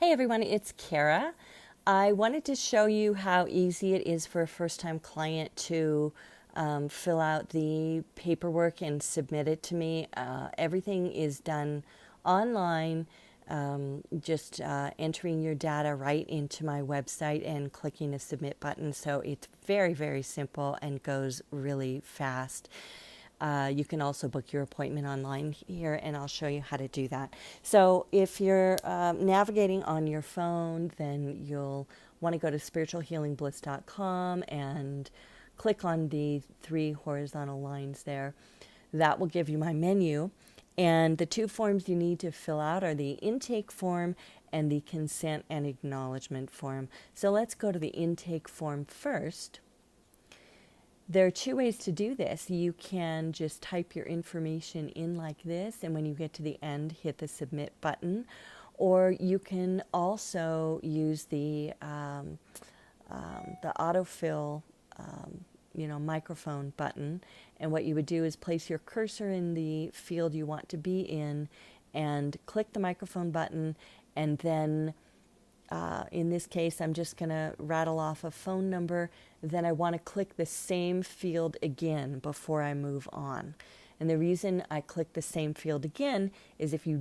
Hey everyone, it's Kara. I wanted to show you how easy it is for a first-time client to fill out the paperwork and submit it to me. Everything is done online, just entering your data right into my website and clicking the submit button. So it's very, very simple and goes really fast. You can also book your appointment online here, and I'll show you how to do that. So if you're navigating on your phone, then you'll want to go to spiritualhealingbliss.com and click on the three horizontal lines there. That will give you my menu. And the two forms you need to fill out are the intake form and the consent and acknowledgement form. So let's go to the intake form first. There are two ways to do this. You can just type your information in like this, and when you get to the end, hit the submit button. Or you can also use the autofill, microphone button. And what you would do is place your cursor in the field you want to be in, and click the microphone button, and then in this case, I'm just going to rattle off a phone number. Then I want to click the same field again before I move on. And the reason I click the same field again is if you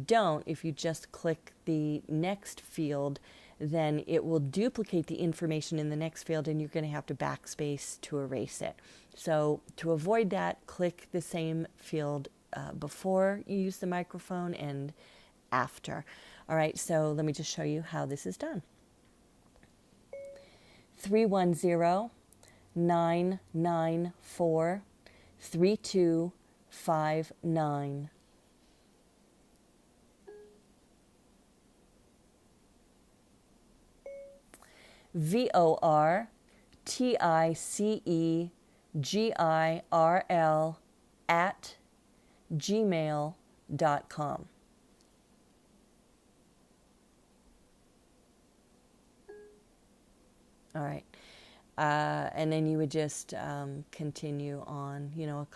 just click the next field, then it will duplicate the information in the next field and you're going to have to backspace to erase it. So to avoid that, click the same field before you use the microphone and after. All right, so let me just show you how this is done. 310-994-3259. VORTICEGIRL at gmail.com. All right. And then you would just continue on.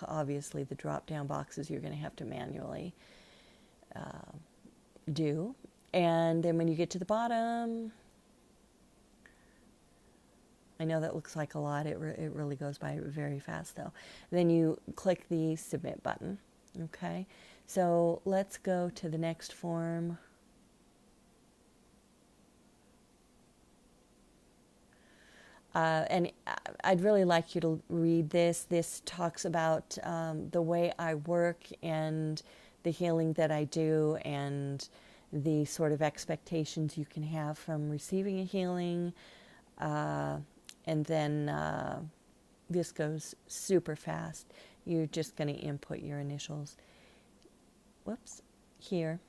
Obviously the drop-down boxes you're going to have to manually do. And then when you get to the bottom, I know that looks like a lot. It really goes by very fast, though. Then you click the submit button. Okay. So let's go to the next form. And I'd really like you to read this. This talks about the way I work and the healing that I do and the sort of expectations you can have from receiving a healing. And then this goes super fast. You're just going to input your initials. Whoops, here.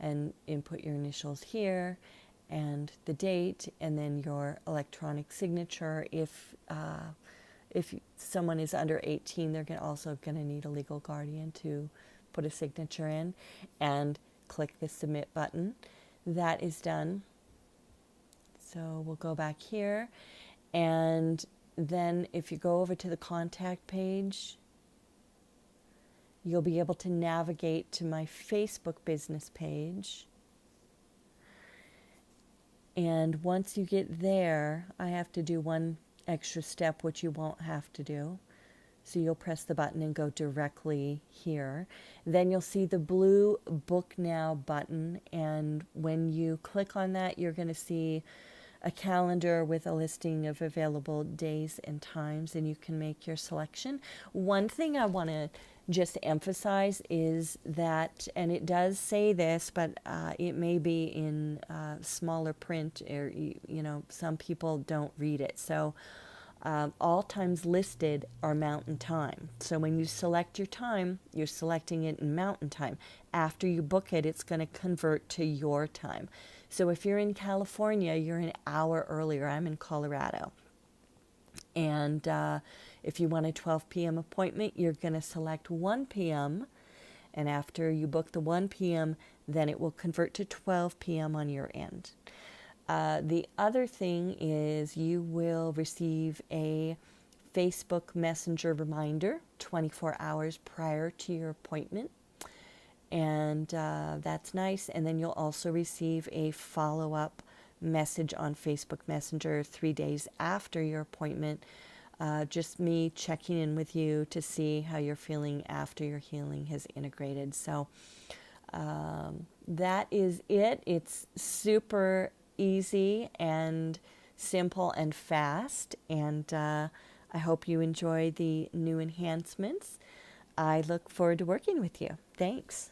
And input your initials here and the date, and then your electronic signature. If someone is under 18, they're also going to need a legal guardian to put a signature in, and click the submit button. That is done. So we'll go back here, and then if you go over to the contact page, you'll be able to navigate to my Facebook business page. And once you get there, I have to do one extra step, which you won't have to do. So you'll press the button and go directly here. Then you'll see the blue Book Now button. And when you click on that, you're going to see a calendar with a listing of available days and times, and you can make your selection. One thing I want to just emphasize is that, and it does say this, but it may be in smaller print, or some people don't read it. So all times listed are Mountain Time. So when you select your time, you're selecting it in Mountain Time. After you book it, it's going to convert to your time. So if you're in California, you're an hour earlier. I'm in Colorado. And if you want a 12 p.m. appointment, you're going to select 1 p.m. And after you book the 1 p.m., then it will convert to 12 p.m. on your end. The other thing is you will receive a Facebook Messenger reminder 24 hours prior to your appointment. And that's nice. And then you'll also receive a follow-up message on Facebook Messenger 3 days after your appointment. Just me checking in with you to see how you're feeling after your healing has integrated. So that is it. It's super easy and simple and fast. And I hope you enjoy the new enhancements. I look forward to working with you. Thanks.